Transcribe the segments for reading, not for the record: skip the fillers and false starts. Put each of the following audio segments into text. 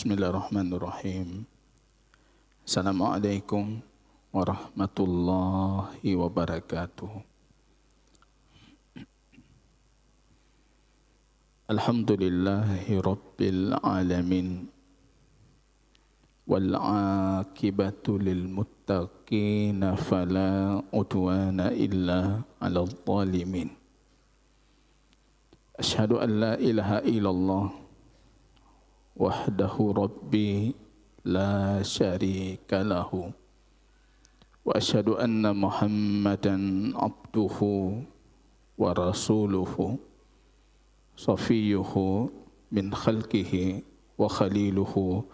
Bismillahirrahmanirrahim. Assalamualaikum warahmatullahi wabarakatuh. Alhamdulillahi rabbil alamin. Wal aqibatu lil muttaqin fala udwana illa 'alal zalimin. Asyhadu an la ilaha illallah wahdahu rabbi la syarika lahu wa asyhadu anna Muhammadan abduhu wa rasuluhu safiyuhu min khalqihi wa khaliluhu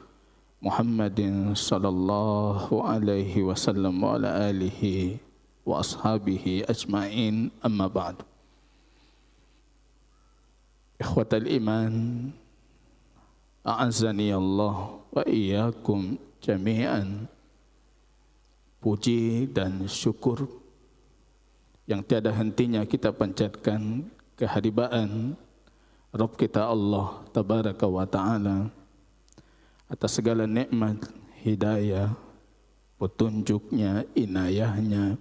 Muhammadin sallallahu alaihi wasallam wa ala alihi wa ashabihi ajma'in, amma ba'du. Ikhwatal iman, a'azzani Allah wa iyyakum jami'an. Puji dan syukur yang tiada hentinya kita panjatkan kehadiran Rabb kita Allah Tabaraka wa Ta'ala atas segala nikmat, hidayah, petunjuknya, inayahnya,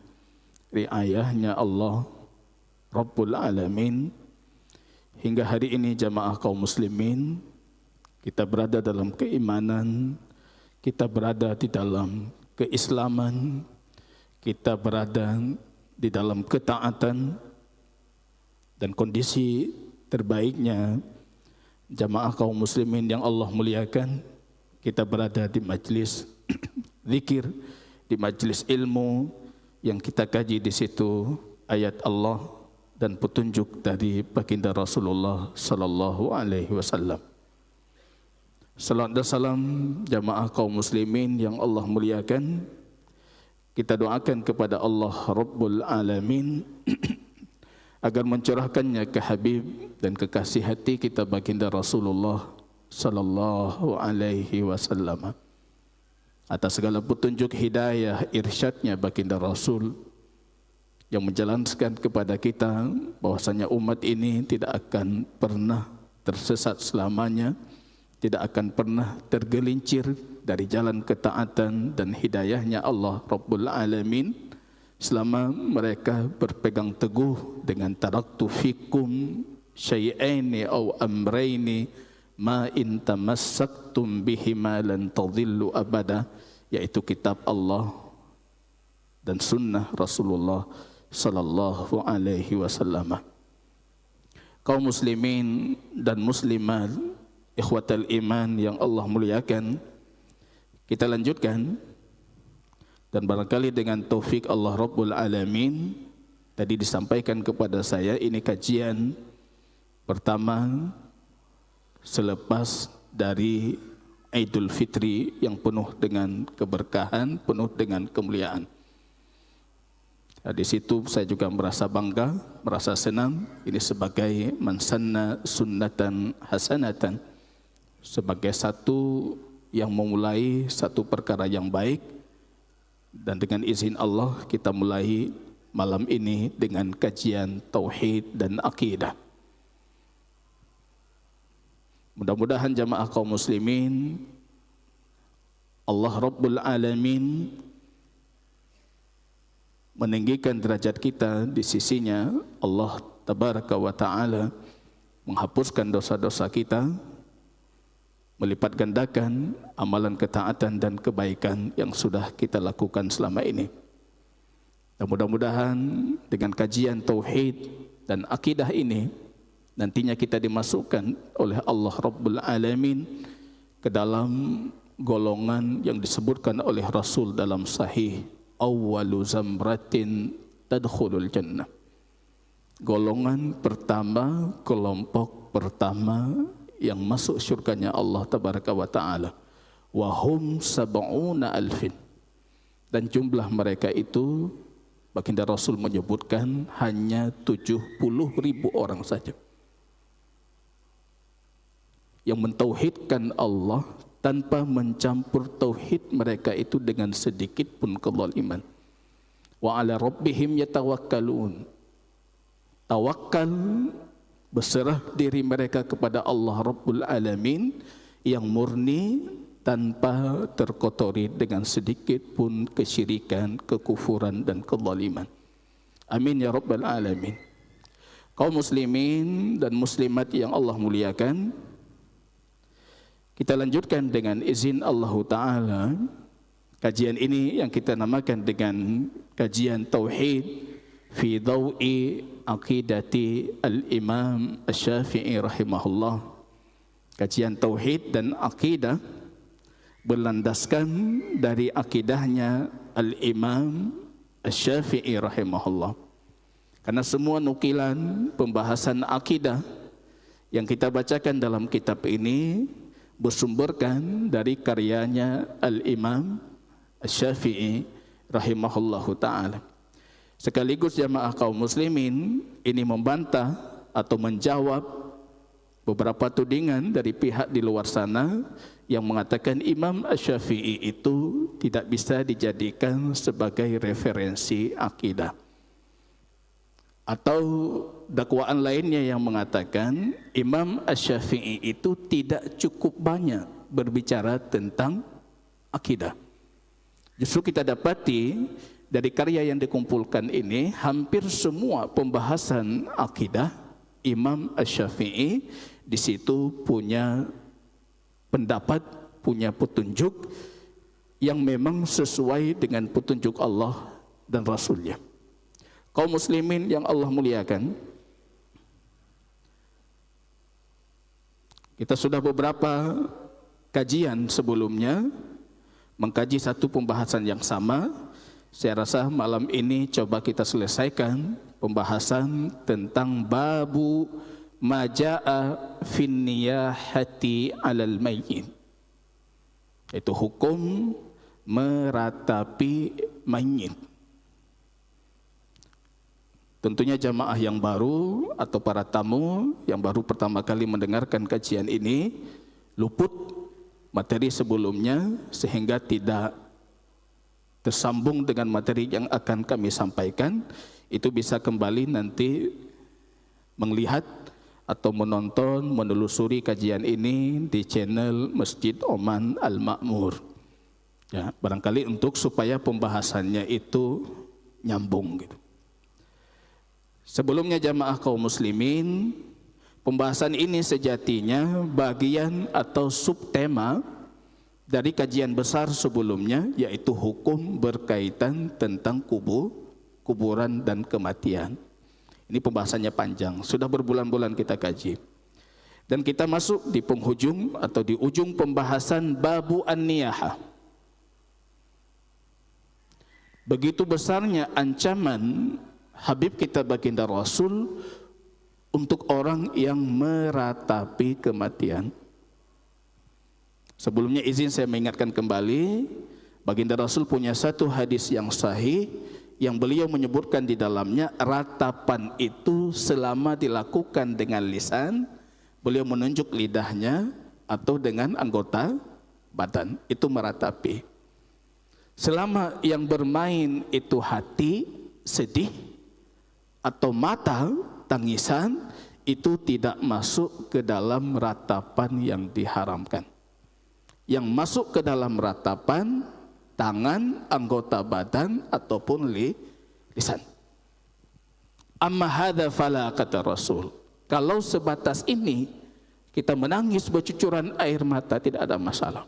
riayahnya Allah Rabbul Alamin. Hingga hari ini jamaah kaum muslimin, kita berada dalam keimanan, kita berada di dalam keislaman, kita berada di dalam ketaatan, dan kondisi terbaiknya jamaah kaum muslimin yang Allah muliakan, kita berada di majlis zikir, di majlis ilmu yang kita kaji di situ ayat Allah dan petunjuk dari baginda Rasulullah sallallahu alaihi wasallam. Salam dan salam jamaah kaum muslimin yang Allah muliakan, kita doakan kepada Allah Rabbul Alamin agar mencurahkannya ke Habib dan kekasih hati kita baginda Rasulullah sallallahu alaihi wasallam atas segala petunjuk hidayah irsyadnya baginda Rasul yang menjelaskan kepada kita bahwasanya umat ini tidak akan pernah tersesat selamanya, tidak akan pernah tergelincir dari jalan ketaatan dan hidayahnya Allah Rabbul Alamin selama mereka berpegang teguh dengan taraktu fikum syai'aini aw amraini ma in tamassaktum bihima lan tadhillu abada, yaitu kitab Allah dan sunnah Rasulullah sallallahu alaihi wasallam. Kaum muslimin dan muslimat, ikhwatal iman yang Allah muliakan, kita lanjutkan. Dan barangkali dengan taufik Allah Rabbul Alamin, tadi disampaikan kepada saya ini kajian pertama selepas dari Idul Fitri yang penuh dengan keberkahan, penuh dengan kemuliaan. Di situ saya juga merasa bangga, merasa senang. Ini sebagai man sanna sunnatan hasanatan, sebagai satu yang memulai satu perkara yang baik. Dan dengan izin Allah kita mulai malam ini dengan kajian tauhid dan akidah. Mudah-mudahan jamaah kaum muslimin, Allah Rabbul Alamin meninggikan derajat kita di sisinya. Allah Tabaraka wa Ta'ala menghapuskan dosa-dosa kita, melipat gandakan amalan ketaatan dan kebaikan yang sudah kita lakukan selama ini. Dan mudah-mudahan dengan kajian tauhid dan akidah ini nantinya kita dimasukkan oleh Allah Rabbul Alamin ke dalam golongan yang disebutkan oleh Rasul dalam sahih, awwalu zamratin tadkhulul jannah. Golongan pertama, kelompok pertama yang masuk syurganya Allah Tabaraka wa Ta'ala. Wahum sab'una alfin. Dan jumlah mereka itu baginda Rasul menyebutkan hanya 70.000 orang saja yang mentauhidkan Allah tanpa mencampur tauhid mereka itu dengan sedikit pun kezaliman. Wa ala rabbihim yatawakkalun. Tawakal, berserah diri mereka kepada Allah Rabbul Alamin yang murni tanpa terkotori dengan sedikit pun kesyirikan, kekufuran dan kezaliman. Amin ya rabbal alamin. Kaum muslimin dan muslimat yang Allah muliakan, kita lanjutkan dengan izin Allah Ta'ala kajian ini yang kita namakan dengan kajian Tauhid fi Dawi Aqidati Al-Imam Asy-Syafi'i rahimahullah. Kajian Tauhid dan Aqidah berlandaskan dari akidahnya Al-Imam Asy-Syafi'i rahimahullah. Karena semua nukilan pembahasan akidah yang kita bacakan dalam kitab ini bersumberkan dari karyanya Al-Imam Asy-Syafi'i rahimahullahu ta'ala. Sekaligus jamaah kaum muslimin ini membantah atau menjawab beberapa tudingan dari pihak di luar sana yang mengatakan Imam Asy-Syafi'i itu tidak bisa dijadikan sebagai referensi akidah. Atau dakwaan lainnya yang mengatakan Imam Asy-Syafi'i itu tidak cukup banyak berbicara tentang akidah. Justru kita dapati dari karya yang dikumpulkan ini hampir semua pembahasan akidah Imam Asy-Syafi'i di situ punya pendapat, punya petunjuk yang memang sesuai dengan petunjuk Allah dan Rasulnya. Kaum muslimin yang Allah muliakan, kita sudah beberapa kajian sebelumnya mengkaji satu pembahasan yang sama. Saya rasa malam ini coba kita selesaikan pembahasan tentang babu majaa fin niyahati 'alal mayyit. Itu hukum meratapi mayit. Tentunya jamaah yang baru atau para tamu yang baru pertama kali mendengarkan kajian ini luput materi sebelumnya sehingga tidak tersambung dengan materi yang akan kami sampaikan. Itu bisa kembali nanti melihat atau menonton, menelusuri kajian ini di channel Masjid Oman Al-Ma'mur. Ya, barangkali untuk supaya pembahasannya itu nyambung gitu. Sebelumnya jamaah kaum muslimin, pembahasan ini sejatinya bagian atau subtema dari kajian besar sebelumnya, yaitu hukum berkaitan tentang kuburan dan kematian. Ini pembahasannya panjang, sudah berbulan-bulan kita kaji. Dan kita masuk di penghujung atau di ujung pembahasan babu an-niyahah. Begitu besarnya ancaman Habib kita baginda Rasul untuk orang yang meratapi kematian. Sebelumnya izin saya mengingatkan kembali, baginda Rasul punya satu hadis yang sahih yang beliau menyebutkan di dalamnya ratapan itu selama dilakukan dengan lisan, beliau menunjuk lidahnya atau dengan anggota badan, itu meratapi. Selama yang bermain itu hati, sedih, atau mata, tangisan, itu tidak masuk ke dalam ratapan yang diharamkan. Yang masuk ke dalam ratapan, tangan, anggota badan, ataupun lisan. Amma hadza fala, kata Rasul. Kalau sebatas ini, kita menangis bercucuran air mata, tidak ada masalah.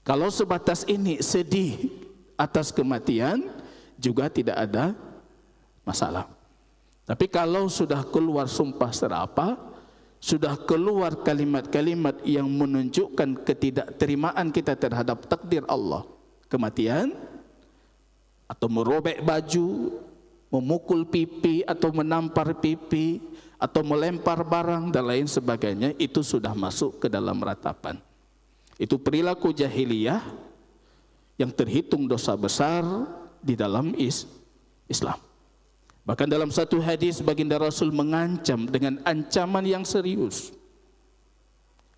Kalau sebatas ini sedih atas kematian, juga tidak ada masalah. Tapi kalau sudah keluar sumpah serapah, sudah keluar kalimat-kalimat yang menunjukkan ketidakterimaan kita terhadap takdir Allah, kematian, atau merobek baju, memukul pipi atau menampar pipi, atau melempar barang dan lain sebagainya, itu sudah masuk ke dalam ratapan. Itu perilaku jahiliyah yang terhitung dosa besar di dalam Islam. Bahkan dalam satu hadis baginda Rasul mengancam dengan ancaman yang serius.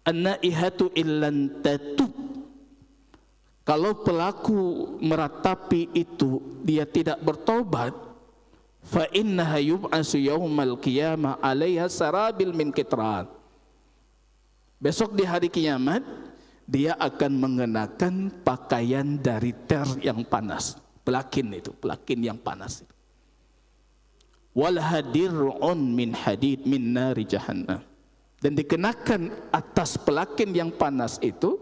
An-naihatu illan tatub. Kalau pelaku meratapi itu dia tidak bertobat, fa innaha yub'asu yaumal qiyamah 'alaiha sarabil min qitran. Besok di hari kiamat dia akan mengenakan pakaian dari ter yang panas. Pelakin itu, pelakin yang panas. Wal hadir'un min hadid min nari jahannam. Dan dikenakan atas pelakin yang panas itu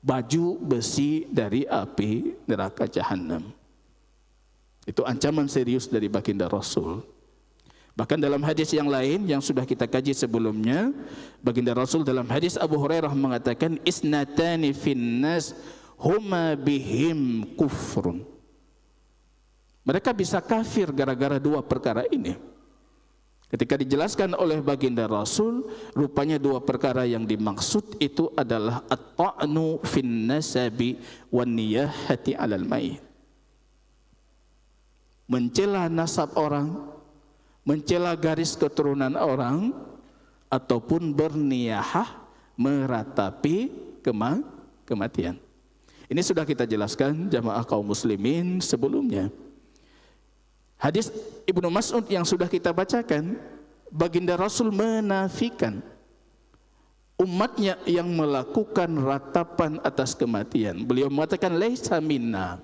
baju besi dari api neraka jahannam. Itu ancaman serius dari baginda Rasul. Bahkan dalam hadis yang lain yang sudah kita kaji sebelumnya, baginda Rasul dalam hadis Abu Hurairah mengatakan, isnatani finnas huma bihim kufrun. Mereka bisa kafir gara-gara dua perkara ini. Ketika dijelaskan oleh baginda Rasul, rupanya dua perkara yang dimaksud itu adalah at-ta'nu fin nasabi wan niyahati 'alal mayit. Mencela nasab orang, mencela garis keturunan orang, ataupun berniyahah meratapi kematian. Ini sudah kita jelaskan jamaah kaum muslimin sebelumnya. Hadis Ibnu Mas'ud yang sudah kita bacakan, baginda Rasul menafikan umatnya yang melakukan ratapan atas kematian. Beliau mengatakan laisa minna,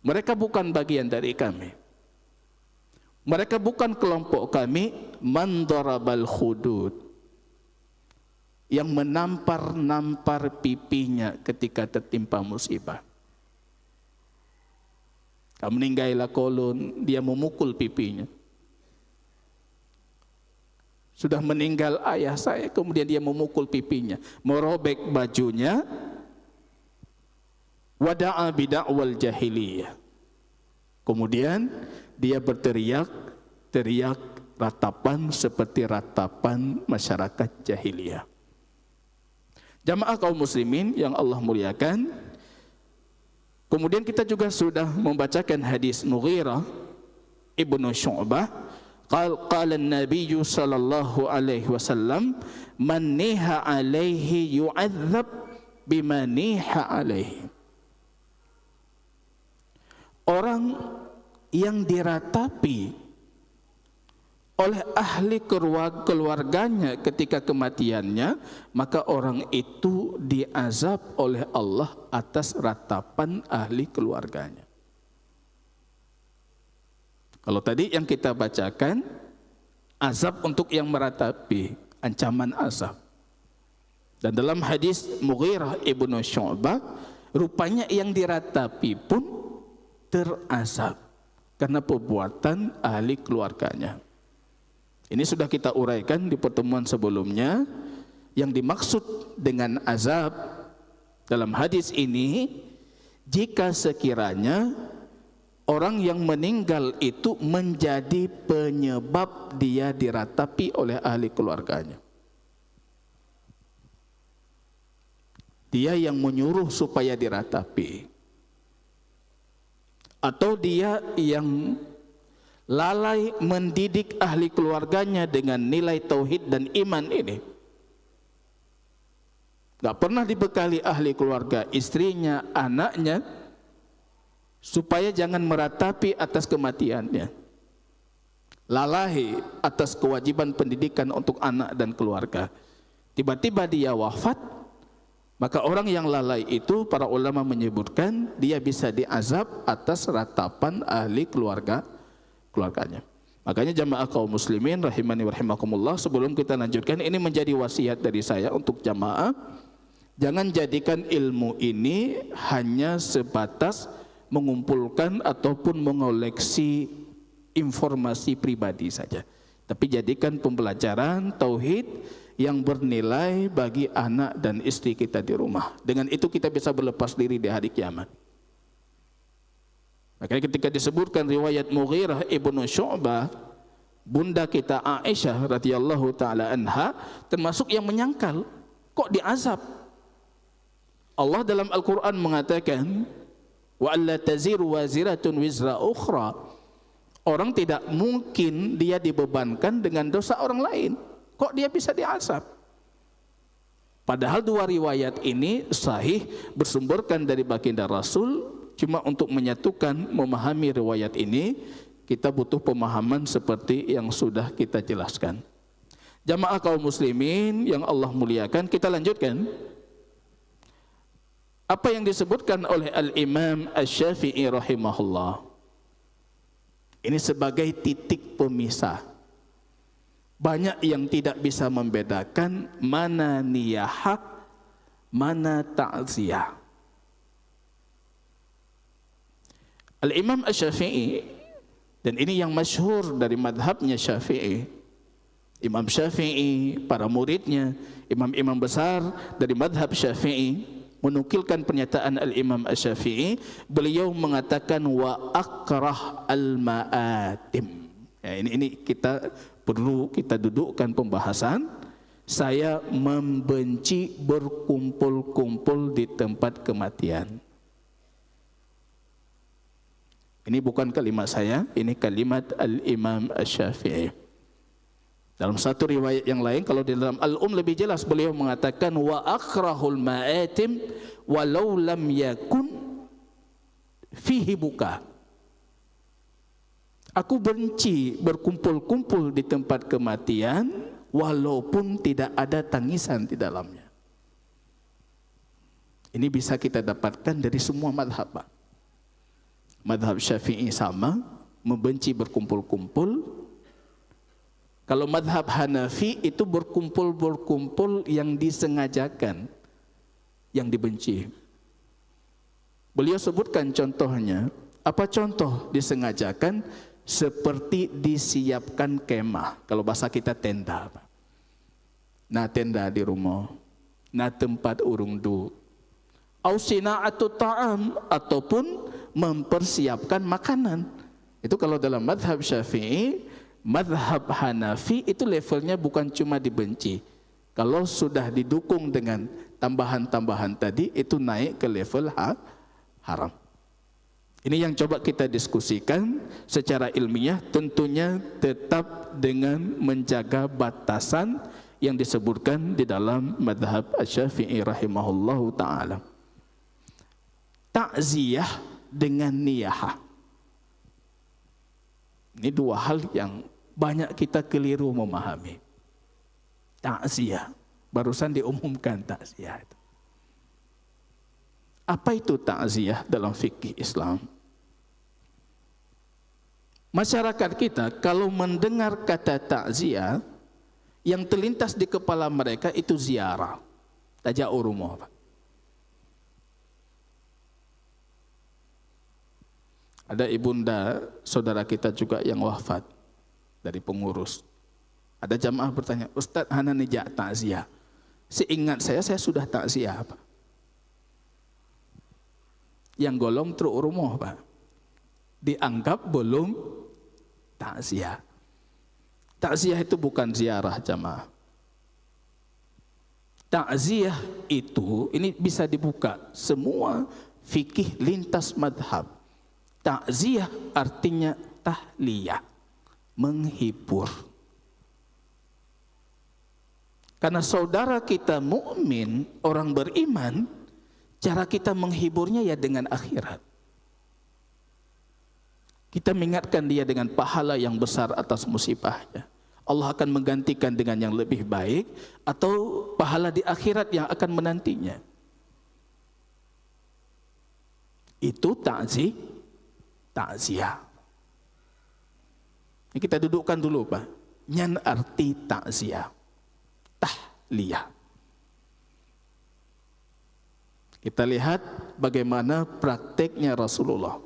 mereka bukan bagian dari kami. Mereka bukan kelompok kami. Man darabal khudud, yang menampar-nampar pipinya ketika tertimpa musibah. Kamu meninggallah kolon, dia memukul pipinya. Sudah meninggal ayah saya, kemudian dia memukul pipinya, merobek bajunya. Wada'a bida'wal jahiliyah. Kemudian dia berteriak ratapan seperti ratapan masyarakat jahiliyah. Jamaah kaum muslimin yang Allah muliakan, kemudian kita juga sudah membacakan hadis Mughirah ibnu Syu'bah. Qala an-nabiy sallallahu alaihi wasallam, man niha alaihi yu'adzab bima niha alaihi. Orang yang diratapi oleh ahli keluarganya ketika kematiannya, maka orang itu diazab oleh Allah atas ratapan ahli keluarganya. Kalau tadi yang kita bacakan, azab untuk yang meratapi, ancaman azab. Dan dalam hadis Mughirah ibnu Syu'bah, rupanya yang diratapi pun terazab karena perbuatan ahli keluarganya. Ini sudah kita uraikan di pertemuan sebelumnya. Yang dimaksud dengan azab dalam hadis ini, jika sekiranya orang yang meninggal itu menjadi penyebab dia diratapi oleh ahli keluarganya. Dia yang menyuruh supaya diratapi, atau dia yang lalai mendidik ahli keluarganya dengan nilai tauhid dan iman ini. Gak pernah dibekali ahli keluarga, istrinya, anaknya, supaya jangan meratapi atas kematiannya. Lalai atas kewajiban pendidikan untuk anak dan keluarga. Tiba-tiba dia wafat, maka orang yang lalai itu, para ulama menyebutkan, dia bisa diazab atas ratapan ahli keluarganya. Makanya jamaah kaum muslimin rahimani wa rahimakumullah, sebelum kita lanjutkan, ini menjadi wasiat dari saya untuk jamaah. Jangan jadikan ilmu ini hanya sebatas mengumpulkan ataupun mengoleksi informasi pribadi saja, tapi jadikan pembelajaran tauhid yang bernilai bagi anak dan istri kita di rumah. Dengan itu kita bisa berlepas diri di hari kiamat. Makanya ketika disebutkan riwayat Mughirah ibnu Syu'bah, bunda kita Aisyah radhiyallahu taala anha termasuk yang menyangkal, kok diazab? Allah dalam Al-Qur'an mengatakan, wa alla taziru waziratun wizra ukhra. Orang tidak mungkin dia dibebankan dengan dosa orang lain. Kok dia bisa diazab? Padahal dua riwayat ini sahih, bersumberkan dari baginda Rasul. Cuma untuk menyatukan, memahami riwayat ini, kita butuh pemahaman seperti yang sudah kita jelaskan. Jamaah kaum muslimin yang Allah muliakan, kita lanjutkan. Apa yang disebutkan oleh Al-Imam Asy-Syafi'i rahimahullah, ini sebagai titik pemisah. Banyak yang tidak bisa membedakan mana niyahah, mana ta'ziyah. Al-Imam Asy-Syafi'i, dan ini yang masyhur dari madhabnya Syafi'i, Imam Syafi'i, para muridnya, imam-imam besar dari madhab Syafi'i, menukilkan pernyataan Al-Imam Asy-Syafi'i, beliau mengatakan wa akrah al-ma'atim. Ya, ini kita perlu kita dudukkan pembahasan. Saya membenci berkumpul-kumpul di tempat kematian. Ini bukan kalimat saya, ini kalimat Al-Imam Asy-Syafi'i. Dalam satu riwayat yang lain, kalau di dalam lebih jelas, beliau mengatakan wa akrahul ma'atim walau lam yakun fihi buka. Aku benci berkumpul-kumpul di tempat kematian walaupun tidak ada tangisan di dalamnya. Ini bisa kita dapatkan dari semua madhab. Madhab Syafi'i sama, membenci berkumpul-kumpul. Kalau madhab Hanafi itu berkumpul-berkumpul yang disengajakan, yang dibenci. Beliau sebutkan contohnya. Apa contoh disengajakan? Seperti disiapkan kemah. Kalau bahasa kita tenda. Nah, tenda di rumah. Nah, tempat urung du. Au sina'atu ta'am, ataupun mempersiapkan makanan. Itu kalau dalam madhab Syafi'i. Madhab Hanafi itu levelnya bukan cuma dibenci. Kalau sudah didukung dengan tambahan-tambahan tadi, itu naik ke level haram. Ini yang coba kita diskusikan secara ilmiah, tentunya tetap dengan menjaga batasan yang disebutkan di dalam madhab Asy-Syafi'i rahimahullahu ta'ala. Ta'ziyah dengan niyahah. Ini dua hal yang banyak kita keliru memahami. Ta'ziyah, barusan diumumkan ta'ziyah itu. Apa itu ta'ziyah dalam fikih Islam? Masyarakat kita kalau mendengar kata ta'ziyah, yang terlintas di kepala mereka itu ziarah, taja'ur rumah. Ada ibunda saudara kita juga yang wafat dari pengurus. Ada jamaah bertanya, Ustadz, hana nijak takziah. Seingat saya sudah takziah, Pak. Yang golong truk rumah, Pak. Dianggap belum takziah. Takziah itu bukan ziarah, jamaah. Takziah itu, ini bisa dibuka semua fikih lintas madhab. Takziah artinya tahliyah, menghibur. Karena saudara kita mukmin, orang beriman, cara kita menghiburnya ya dengan akhirat. Kita mengingatkan dia dengan pahala yang besar atas musibahnya. Allah akan menggantikan dengan yang lebih baik, atau pahala di akhirat yang akan menantinya. Itu takziah. Ini kita dudukkan dulu, Pak. Nyan arti takziah. Tahliyah. Kita lihat bagaimana prakteknya Rasulullah.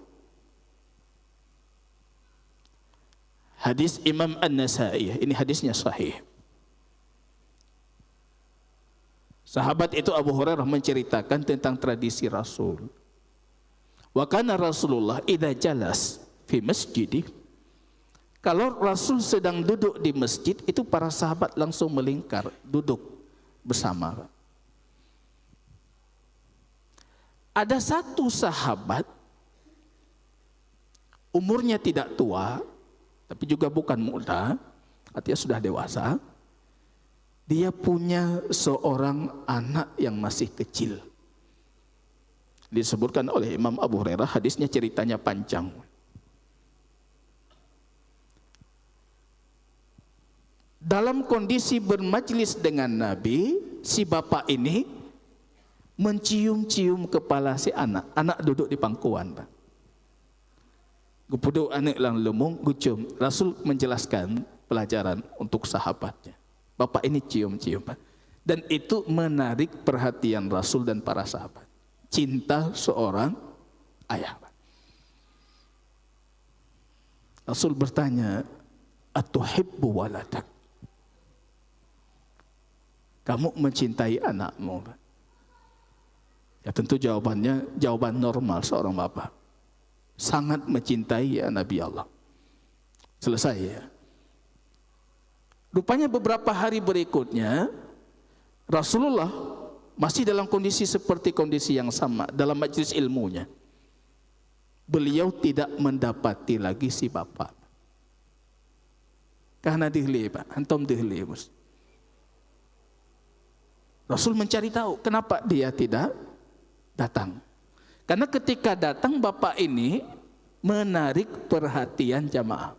Hadis Imam An-Nasa'i, ini hadisnya sahih. Sahabat itu Abu Hurairah menceritakan tentang tradisi Rasul. Wa kana Rasulullah idza jalas fi masjidih. Kalau Rasul sedang duduk di masjid, itu para sahabat langsung melingkar, duduk bersama. Ada satu sahabat, umurnya tidak tua, tapi juga bukan muda, artinya sudah dewasa. Dia punya seorang anak yang masih kecil. Disebutkan oleh Imam Abu Hurairah, hadisnya ceritanya panjang. Dalam kondisi bermajlis dengan Nabi, si bapak ini mencium-cium kepala si anak. Anak duduk di pangkuan, Pak. Gupuduk anak lang lumung, gucium. Rasul menjelaskan pelajaran untuk sahabatnya. Bapak ini cium-cium, Pak. Dan itu menarik perhatian Rasul dan para sahabat. Cinta seorang ayah, Pak. Rasul bertanya, atuhibbu waladak? Kamu mencintai anakmu, Pak? Ya tentu jawabannya jawaban normal seorang bapak. Sangat mencintai ya Nabi Allah. Selesai ya. Rupanya beberapa hari berikutnya Rasulullah masih dalam kondisi seperti kondisi yang sama dalam majlis ilmunya. Beliau tidak mendapati lagi si bapak. Karena dihli, Pak. Antum dihli, Mus. Rasul mencari tahu kenapa dia tidak datang. Karena ketika datang bapak ini menarik perhatian jamaah.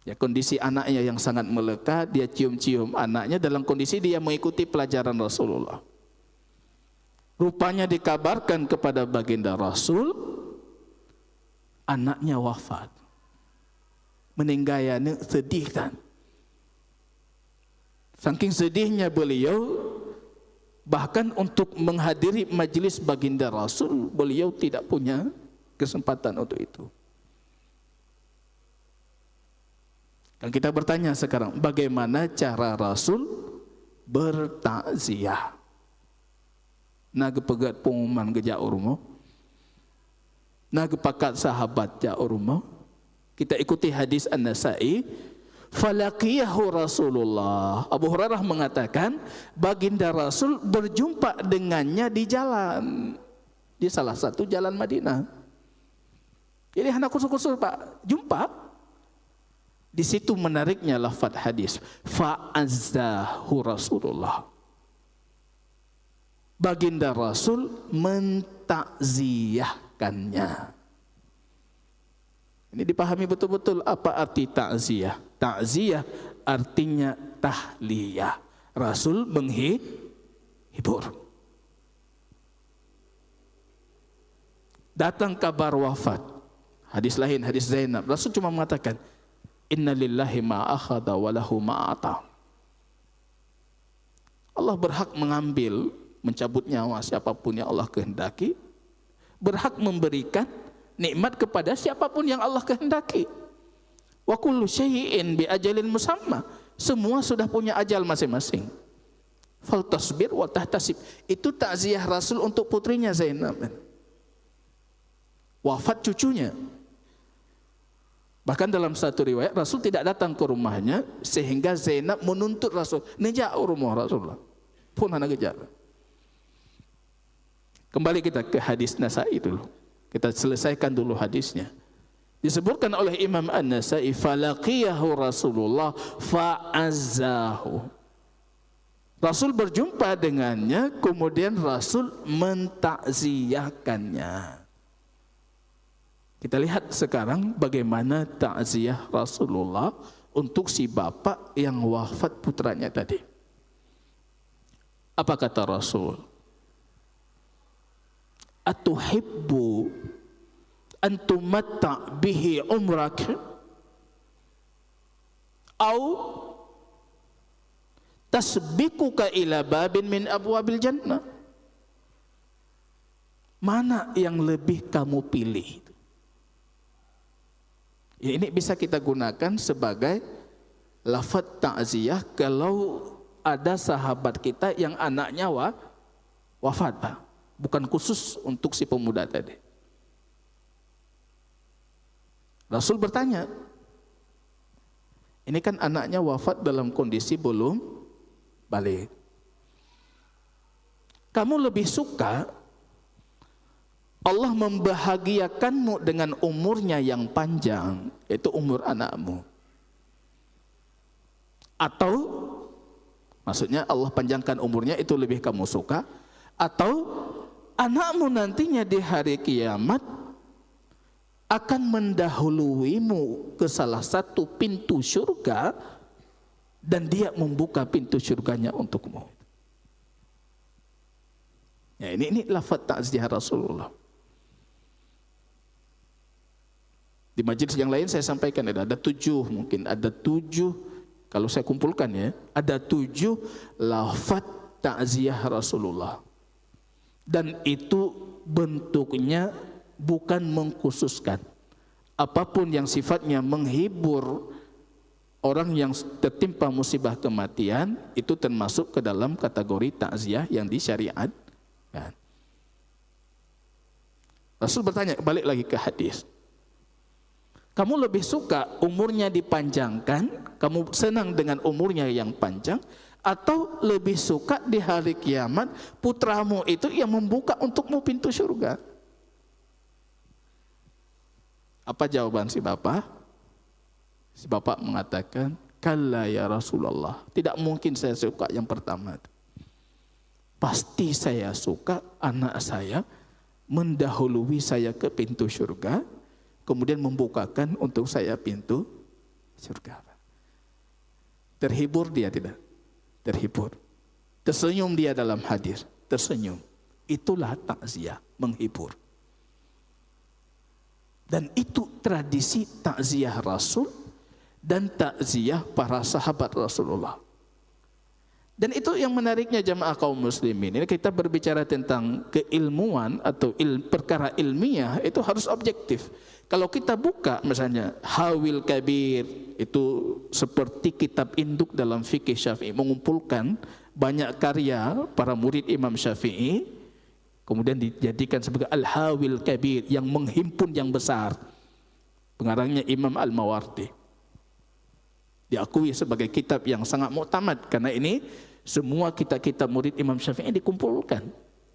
Ya, kondisi anaknya yang sangat melekat, dia cium-cium anaknya dalam kondisi dia mengikuti pelajaran Rasulullah. Rupanya dikabarkan kepada baginda Rasul, anaknya wafat. Meninggalnya sedih kan. Saking sedihnya beliau, bahkan untuk menghadiri majelis baginda Rasul, beliau tidak punya kesempatan untuk itu. Dan kita bertanya sekarang, bagaimana cara Rasul bertakziah? Nagepegat pengumuman ke Ja'urmo, nagepakat sahabat Ja'urmo. Kita ikuti hadis An-Nasa'i. Falaqiyahu Rasulullah. Abu Hurairah mengatakan baginda Rasul berjumpa dengannya di jalan, di salah satu jalan Madinah. Jadi hendak kusur-kusur, Pak, jumpa. Di situ menariknya lafaz hadis, fa'azzahu Rasulullah. Baginda Rasul mentakziahkannya. Ini dipahami betul-betul apa arti takziah. Takziah artinya tahliyah. Rasul menghibur. Datang kabar wafat. Hadis lain, hadis Zainab. Rasul cuma mengatakan, Inna lillahi ma akhada wa lahu ma ata. Allah berhak mengambil, mencabut nyawa siapapun yang Allah kehendaki. Berhak memberikan nikmat kepada siapapun yang Allah kehendaki. Wa kullu syai'in bi ajalin musamma. Semua sudah punya ajal masing-masing. Fal tasbir wa tahtasib. Itu takziah Rasul untuk putrinya Zainab. Wafat cucunya. Bahkan dalam satu riwayat Rasul tidak datang ke rumahnya sehingga Zainab menuntut Rasul, "Nejak rumah Rasulullah." Pun anak kejar. Kembali kita ke hadis Nasa'i dulu. Kita selesaikan dulu hadisnya. Disebutkan oleh Imam An-Nasa'i, falaqiyahu Rasulullah fa'azzahu. Rasul berjumpa dengannya, kemudian Rasul mentakziahkannya. Kita lihat sekarang bagaimana takziah Rasulullah untuk si bapak yang wafat putranya tadi. Apa kata Rasul? Atuhibbu antumatta bihi umrak au tasbikuka ila babin min abwabil jannah. Mana yang lebih kamu pilih? Ya, ini bisa kita gunakan sebagai lafaz takziah kalau ada sahabat kita yang anaknya wafat, Pak. Bukan khusus untuk si pemuda tadi. Rasul bertanya, ini kan anaknya wafat dalam kondisi belum balik. Kamu lebih suka Allah membahagiakanmu dengan umurnya yang panjang, yaitu umur anakmu, atau maksudnya Allah panjangkan umurnya itu lebih kamu suka, atau anakmu nantinya di hari kiamat akan mendahuluimu ke salah satu pintu surga dan dia membuka pintu surganya untukmu. Ya, ini lafaz takziah Rasulullah. Di majelis yang lain saya sampaikan ada 7 mungkin, ada 7 kalau saya kumpulkan ya, ada 7 lafaz takziah Rasulullah. Dan itu bentuknya bukan mengkhususkan. Apapun yang sifatnya menghibur orang yang tertimpa musibah kematian, itu termasuk ke dalam kategori takziah yang disyariatkan. Rasul bertanya, balik lagi ke hadis. Kamu lebih suka umurnya dipanjangkan, kamu senang dengan umurnya yang panjang, atau lebih suka di hari kiamat putramu itu yang membuka untukmu pintu surga? Apa jawaban si bapak? Si bapak mengatakan, kalla ya Rasulullah, tidak mungkin saya suka yang pertama. Pasti saya suka anak saya mendahului saya ke pintu surga, kemudian membukakan untuk saya pintu surga. Terhibur dia tidak? Terhibur. Tersenyum dia dalam hadis, tersenyum. Itulah takziah, menghibur. Dan itu tradisi takziah Rasul dan takziah para sahabat Rasulullah. Dan itu yang menariknya jamaah kaum muslimin. Ini kita berbicara tentang keilmuan atau perkara ilmiah, itu harus objektif. Kalau kita buka misalnya Hawil Kabir, itu seperti kitab induk dalam fikih Syafi'i, mengumpulkan banyak karya para murid Imam Syafi'i, kemudian dijadikan sebagai Al-Hawil Kabir yang menghimpun yang besar. Pengarangnya Imam Al-Mawardi. Diakui sebagai kitab yang sangat muktamad karena ini semua kitab-kitab murid Imam Syafi'i dikumpulkan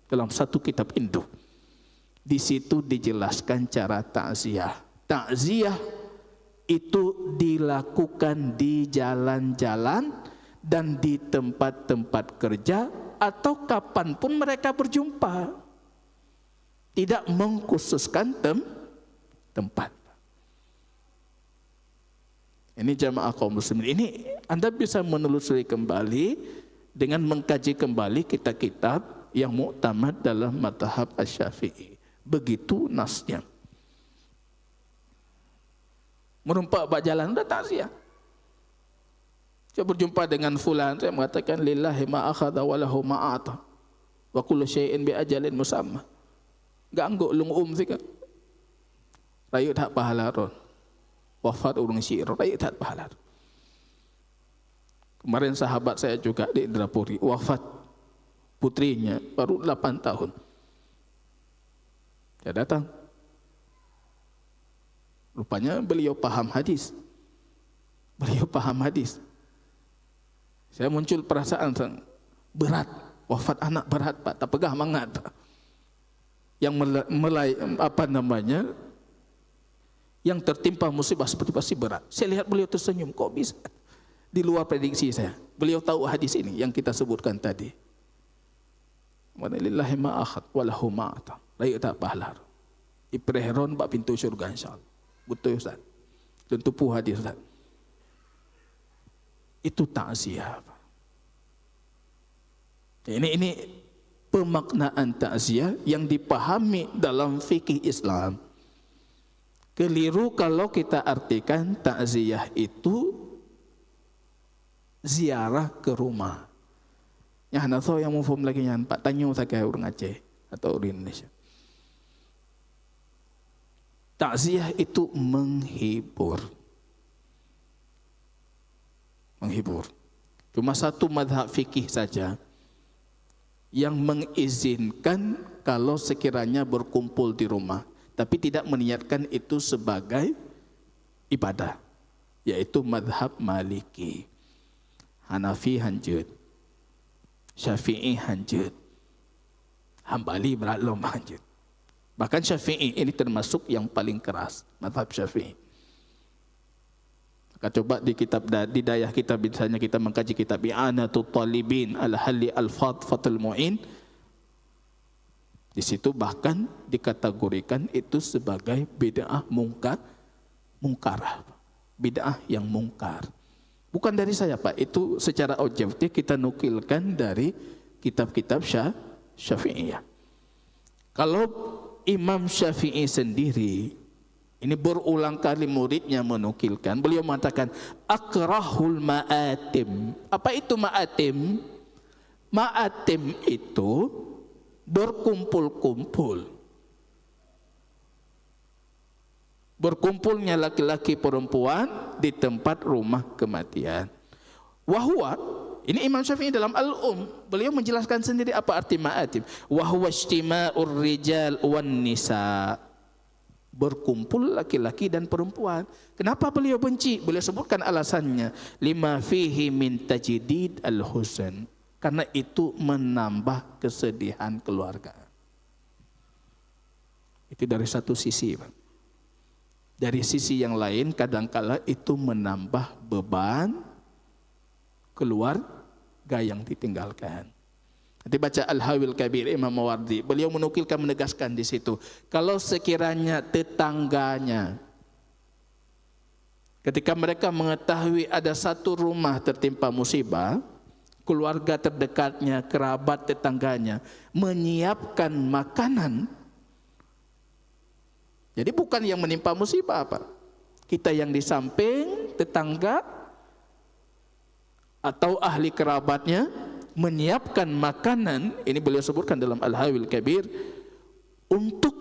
dalam satu kitab induk. Di situ dijelaskan cara takziah. Takziah itu dilakukan di jalan-jalan dan di tempat-tempat kerja atau kapanpun mereka berjumpa. Tidak mengkhususkan tempat. Ini jamaah kaum muslimin. Ini Anda bisa menelusuri kembali dengan mengkaji kembali kitab-kitab yang muktamad dalam mazhab Asy-Syafi'i. Begitu nasnya. Merumpak bak jalan udah takziah. Saya berjumpa dengan fulan, saya mengatakan lillahi ma akhadha wa lahu ma ata wa kullu syai'in bi ajalin musamma. Gangguk lung sika. Rayu tak pahala ron. Wafat urung syi'r, rayu tak pahala. Kemarin sahabat saya juga di Indrapuri, wafat putrinya baru 8 tahun. Dia datang. Rupanya beliau paham hadis. Beliau paham hadis. Saya muncul perasaan berat. Wafat anak berat Pak, tak pegah mangat Pak. Yang yang tertimpa musibah seperti pasti berat. Saya lihat beliau tersenyum, kok bisa? Di luar prediksi saya. Beliau tahu hadis ini yang kita sebutkan tadi. Wa lillahi ma akhad wa lahu ma ata. Layak tak pahala. Ipreheron bak pintu syurga insyaallah. Betul Ustaz. Dan tupu hadis Ustaz. Itu takziah. Ini pemaknaan takziah yang dipahami dalam fikih Islam. Keliru kalau kita artikan takziah itu ziarah ke rumah. Ya hana tahu yang mufhum lagi yang Pak tanya saya orang Aceh atau orang Indonesia. Takziah itu menghibur. Menghibur. Cuma satu mazhab fikih saja yang mengizinkan kalau sekiranya berkumpul di rumah, tapi tidak meniatkan itu sebagai ibadah, yaitu mazhab Maliki. Hanafi hanjut, Syafi'i hanjut, Hambali berat lom hanjut. Bahkan Syafi'i ini termasuk yang paling keras, mazhab Syafi'i. Maka coba di kitab di dayah kita misalnya kita mengkaji kitab I'anatul Talibin al-Halli al-Fathul Mu'in. Di situ bahkan dikategorikan itu sebagai bid'ah mungkar. Bid'ah yang mungkar. Bukan dari saya Pak, itu secara objektif kita nukilkan dari kitab-kitab Syafi'iyah. Kalau Imam Syafi'i sendiri, ini berulang kali muridnya menukilkan, beliau mengatakan akrahul ma'atim. Apa itu ma'atim? Ma'atim itu berkumpul-kumpul. Berkumpulnya laki-laki perempuan di tempat rumah kematian. Wahwa, ini Imam Syafi'i dalam beliau menjelaskan sendiri apa arti ma'atim. Wahwa ijtima'ur rijal wan nisa. Berkumpul laki-laki dan perempuan. Kenapa beliau benci? Beliau sebutkan alasannya. Lima fihi min tajdid al-husn. Karena itu menambah kesedihan keluarga. Itu dari satu sisi, Pak. Dari sisi yang lain kadangkala itu menambah beban keluarga yang ditinggalkan. Nanti baca Al-Hawil Kabir Imam Mawardi, beliau menukilkan, menegaskan di situ, kalau sekiranya tetangganya ketika mereka mengetahui ada satu rumah tertimpa musibah, keluarga terdekatnya, kerabat tetangganya menyiapkan makanan. Jadi bukan yang menimpa musibah, Pak. Kita yang di samping, tetangga atau ahli kerabatnya menyiapkan makanan, ini beliau sebutkan dalam Al-Hawil Kabir, untuk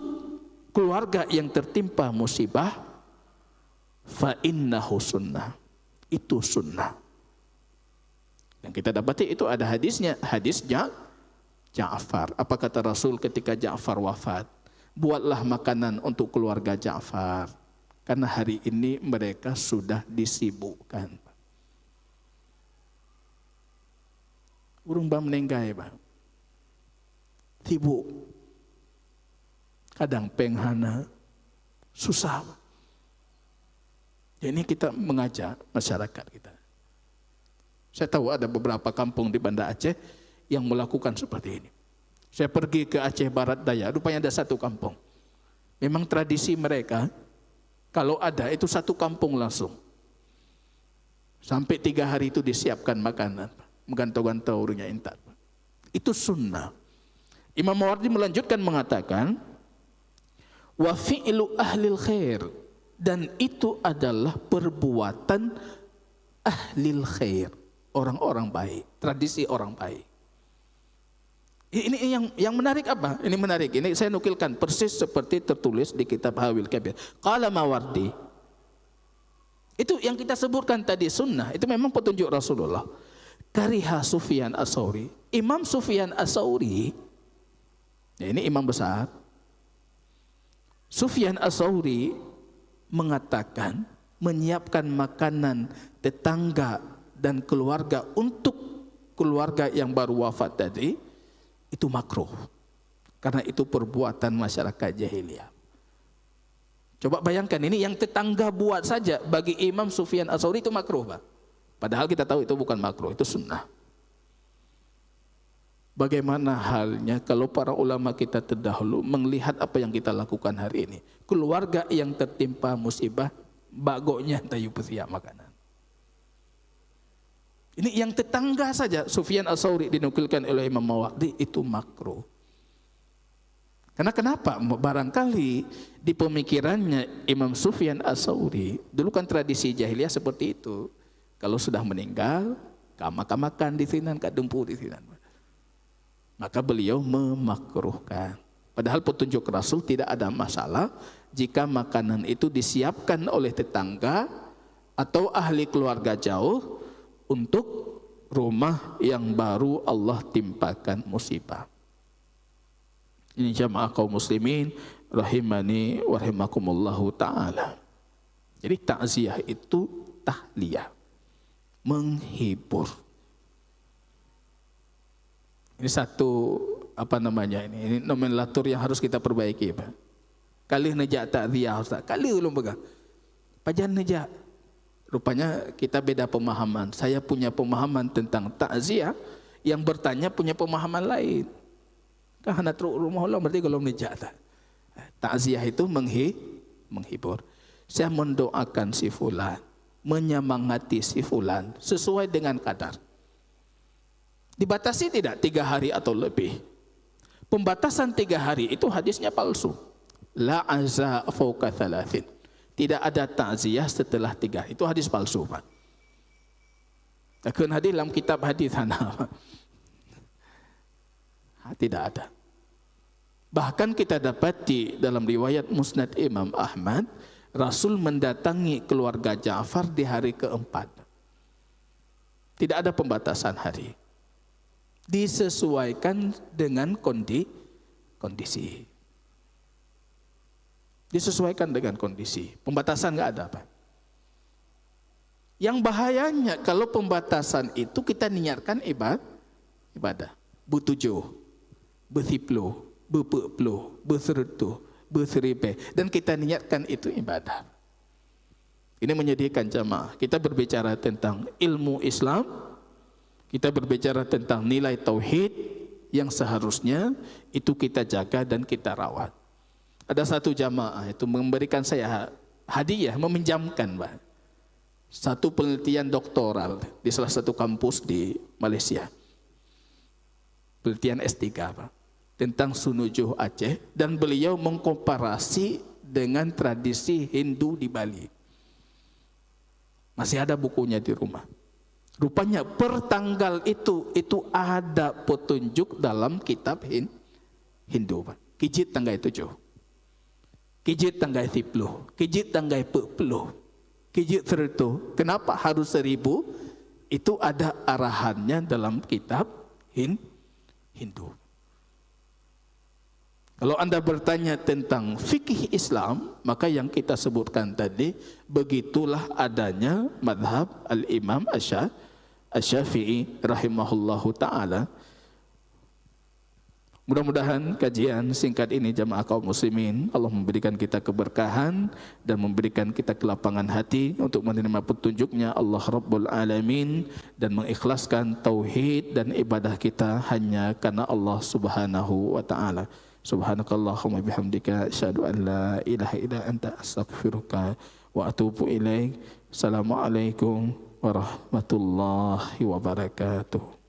keluarga yang tertimpa musibah, fa innahu sunnah. Itu sunnah. Yang kita dapati itu ada hadisnya, hadis Ja'far. Apa kata Rasul ketika Ja'far wafat? Buatlah makanan untuk keluarga Ja'far, karena hari ini mereka sudah disibukkan. Urung bang meninggai, Bang. Sibuk. Kadang penghana, susah. Jadi kita mengajak masyarakat kita. Saya tahu ada beberapa kampung di Banda Aceh yang melakukan seperti ini. Saya pergi ke Aceh Barat Daya, rupanya ada satu kampung. Memang tradisi mereka, kalau ada itu satu kampung langsung. Sampai 3 hari itu disiapkan makanan. Menggantau-gantau urungnya intat. Itu sunnah. Imam Mawardi melanjutkan mengatakan, wa fi'lu ahlil khair, dan itu adalah perbuatan ahlil khair, orang-orang baik, tradisi orang baik. Ini yang menarik apa? Ini menarik. Ini saya nukilkan persis seperti tertulis di kitab Hawil Kabir. Qala Mawardi. Itu yang kita sebutkan tadi sunnah, itu memang petunjuk Rasulullah. Kariha Sufyan As-Tsauri. Imam Sufyan As-Tsauri, ya ini imam besar. Sufyan As-Tsauri mengatakan menyiapkan makanan tetangga dan keluarga untuk keluarga yang baru wafat tadi itu makruh, karena itu perbuatan masyarakat jahiliyah. Coba bayangkan, ini yang tetangga buat saja bagi Imam Sufyan As-Tsauri itu makruh, Pak. Padahal kita tahu itu bukan makruh, itu sunnah. Bagaimana halnya kalau para ulama kita terdahulu melihat apa yang kita lakukan hari ini? Keluarga yang tertimpa musibah, bagoknya tayu pesiap makanan. Ini yang tetangga saja. Sufyan As-Tsauri dinukilkan oleh Imam Mawardi itu makruh. Karena kenapa? Barangkali di pemikirannya Imam Sufyan As-Tsauri, dulu kan tradisi jahiliyah seperti itu. Kalau sudah meninggal, makan di sini, dumpu di sini. Maka beliau memakruhkan. Padahal petunjuk Rasul tidak ada masalah jika makanan itu disiapkan oleh tetangga atau ahli keluarga jauh untuk rumah yang baru Allah timpakan musibah. Ini jamaah kaum muslimin rahimani wa rahimakumullahu ta'ala. Jadi takziah itu tahliyah, menghibur. Ini satu ini nomenklatur yang harus kita perbaiki, Pak. Kali nejak takziah Ustaz, kali ulun pegang. Pajan nejak. Rupanya kita beda pemahaman. Saya punya pemahaman tentang takziah, yang bertanya punya pemahaman lain. Kan hana teruk rumah Allah berarti kalau nejak tak. Takziah itu menghibur. Saya mendoakan si fulan, menyemangati si fulan sesuai dengan kadar. Dibatasi tidak 3 hari atau lebih. Pembatasan 3 hari itu hadisnya palsu. La azza fauqa thalathin. Tidak ada takziah setelah 3. Itu hadis palsu, Pak. Takkan hadis dalam kitab hadis sana. Tidak ada. Bahkan kita dapati dalam riwayat Musnad Imam Ahmad, Rasul mendatangi keluarga Ja'far di hari keempat. Tidak ada pembatasan hari. Disesuaikan dengan kondisi. Disesuaikan dengan kondisi. Pembatasan nggak ada, Pak. Yang bahayanya kalau pembatasan itu kita niatkan ibadah. Bertujuh, bersiplo, berpekplo, berserutu, berseribe, dan kita niatkan itu ibadah. Ini menyedihkan jamaah. Kita berbicara tentang ilmu Islam, kita berbicara tentang nilai tauhid yang seharusnya itu kita jaga dan kita rawat. Ada satu jamaah itu memberikan saya hadiah, meminjamkan, Pak, satu penelitian doktoral di salah satu kampus di Malaysia. Penelitian S3, Pak, tentang Sunujuh Aceh, dan beliau mengkomparasi dengan tradisi Hindu di Bali. Masih ada bukunya di rumah. Rupanya per tanggal itu ada petunjuk dalam kitab Hindu, Pak. Kijit tanggal 7, kijit tanggal 10, kijit tanggal 40, kijit 100. Kenapa harus 1000? Itu ada arahannya dalam kitab Hindu. Kalau Anda bertanya tentang fikih Islam, maka yang kita sebutkan tadi, begitulah adanya madhab al-Imam Asy-Syafi'i rahimahullahu ta'ala. Mudah-mudahan kajian singkat ini jamaah kaum muslimin, Allah memberikan kita keberkahan dan memberikan kita kelapangan hati untuk menerima petunjuknya Allah Rabbul Alamin, dan mengikhlaskan tauhid dan ibadah kita hanya karena Allah Subhanahu wa ta'ala. Subhanakallahumma bihamdika asyhadu an la ilaha illa anta astaghfiruka wa atubu ilaik. Assalamualaikum warahmatullahi wabarakatuh.